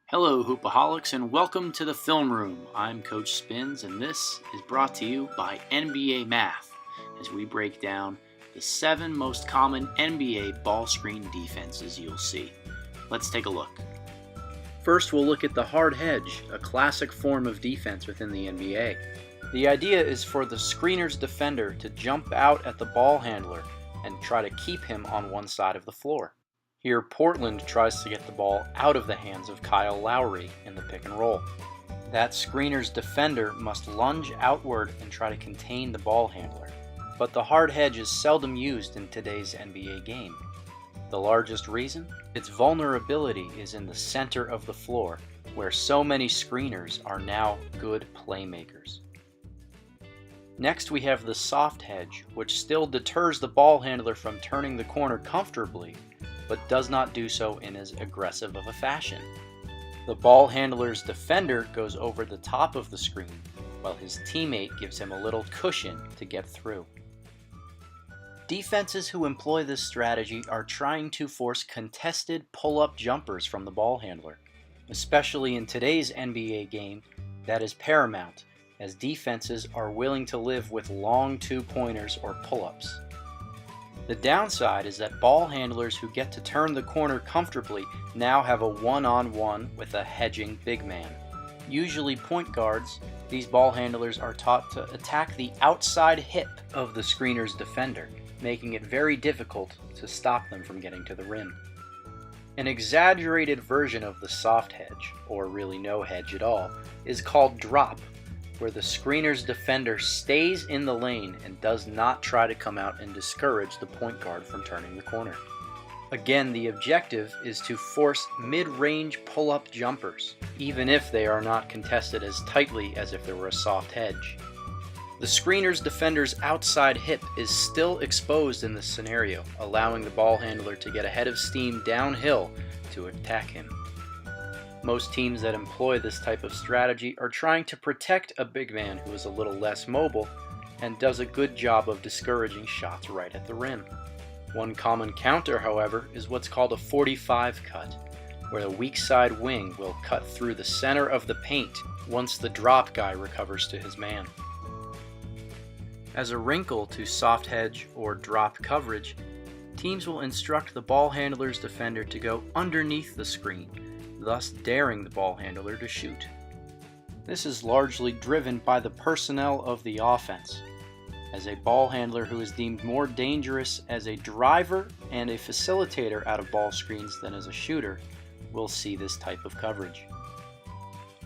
Hello, Hoopaholics, and welcome to the Film Room. I'm Coach Spins, and this is brought to you by NBA Math as we break down the 7 most common NBA ball screen defenses you'll see. Let's take a look. First, we'll look at the hard hedge, a classic form of defense within the NBA. The idea is for the screener's defender to jump out at the ball handler and try to keep him on one side of the floor. Here, Portland tries to get the ball out of the hands of Kyle Lowry in the pick and roll. That screener's defender must lunge outward and try to contain the ball handler. But the hard hedge is seldom used in today's NBA game. The largest reason? Its vulnerability is in the center of the floor, where so many screeners are now good playmakers. Next, we have the soft hedge, which still deters the ball handler from turning the corner comfortably, but does not do so in as aggressive of a fashion. The ball handler's defender goes over the top of the screen, while his teammate gives him a little cushion to get through. Defenses who employ this strategy are trying to force contested pull-up jumpers from the ball handler. Especially in today's NBA game, that is paramount, as defenses are willing to live with long two-pointers or pull-ups. The downside is that ball handlers who get to turn the corner comfortably now have a one-on-one with a hedging big man. Usually point guards, these ball handlers are taught to attack the outside hip of the screener's defender, making it very difficult to stop them from getting to the rim. An exaggerated version of the soft hedge, or really no hedge at all, is called drop, where the screener's defender stays in the lane and does not try to come out and discourage the point guard from turning the corner. Again, the objective is to force mid-range pull-up jumpers, even if they are not contested as tightly as if there were a soft hedge. The screener's defender's outside hip is still exposed in this scenario, allowing the ball handler to get ahead of steam downhill to attack him. Most teams that employ this type of strategy are trying to protect a big man who is a little less mobile and does a good job of discouraging shots right at the rim. One common counter, however, is what's called a 45 cut, where the weak side wing will cut through the center of the paint once the drop guy recovers to his man. As a wrinkle to soft hedge or drop coverage, teams will instruct the ball handler's defender to go underneath the screen, thus daring the ball handler to shoot. This is largely driven by the personnel of the offense, as a ball handler who is deemed more dangerous as a driver and a facilitator out of ball screens than as a shooter will see this type of coverage.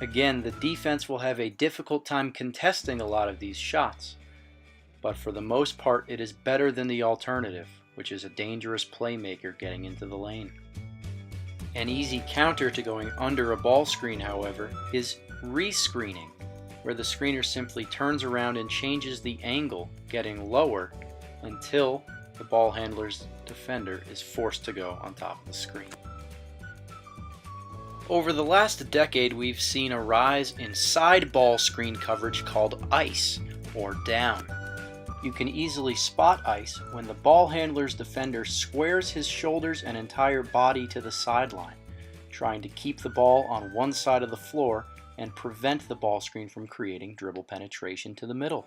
Again, the defense will have a difficult time contesting a lot of these shots, but for the most part it is better than the alternative, which is a dangerous playmaker getting into the lane. An easy counter to going under a ball screen, however, is rescreening, where the screener simply turns around and changes the angle, getting lower until the ball handler's defender is forced to go on top of the screen. Over the last decade, we've seen a rise in side ball screen coverage called ice, or down. You can easily spot ice when the ball handler's defender squares his shoulders and entire body to the sideline, trying to keep the ball on one side of the floor and prevent the ball screen from creating dribble penetration to the middle.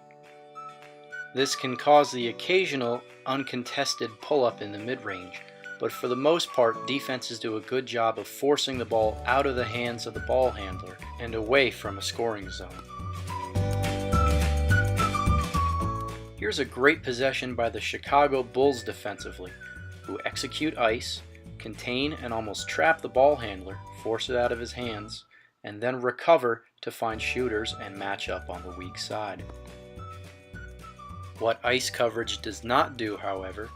This can cause the occasional uncontested pull-up in the mid-range, but for the most part, defenses do a good job of forcing the ball out of the hands of the ball handler and away from a scoring zone. Here's a great possession by the Chicago Bulls defensively, who execute ice, contain and almost trap the ball handler, force it out of his hands, and then recover to find shooters and match up on the weak side. What ice coverage does not do, however,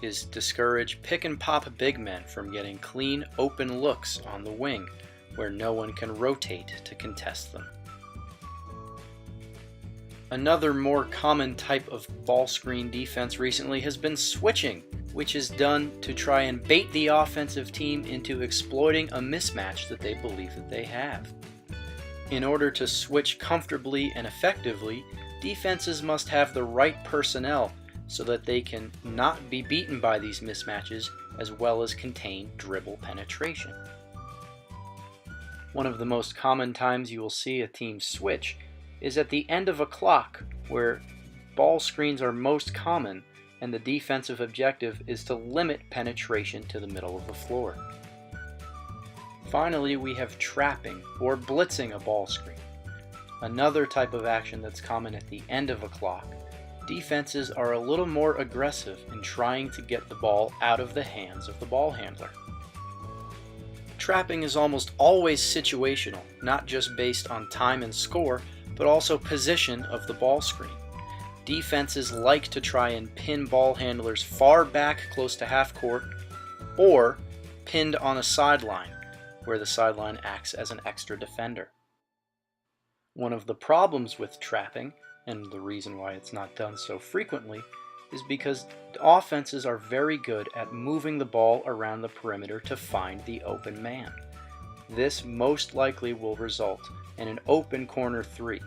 is discourage pick-and-pop big men from getting clean, open looks on the wing, where no one can rotate to contest them. Another more common type of ball screen defense recently has been switching, which is done to try and bait the offensive team into exploiting a mismatch that they believe that they have. In order to switch comfortably and effectively, defenses must have the right personnel so that they can not be beaten by these mismatches as well as contain dribble penetration. One of the most common times you will see a team switch is at the end of a clock, where ball screens are most common and the defensive objective is to limit penetration to the middle of the floor. Finally, we have trapping or blitzing a ball screen. Another type of action that's common at the end of a clock. Defenses are a little more aggressive in trying to get the ball out of the hands of the ball handler. Trapping is almost always situational, not just based on time and score, but also position of the ball screen. Defenses like to try and pin ball handlers far back close to half court, or pinned on a sideline, where the sideline acts as an extra defender. One of the problems with trapping, and the reason why it's not done so frequently, is because offenses are very good at moving the ball around the perimeter to find the open man. This most likely will result in an open corner three,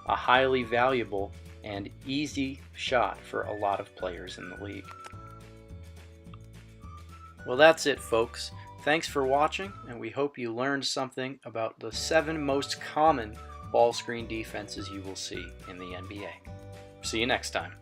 a highly valuable and easy shot for a lot of players in the league. Well, that's it, folks. Thanks for watching, and we hope you learned something about the 7 most common ball screen defenses you will see in the NBA. See you next time.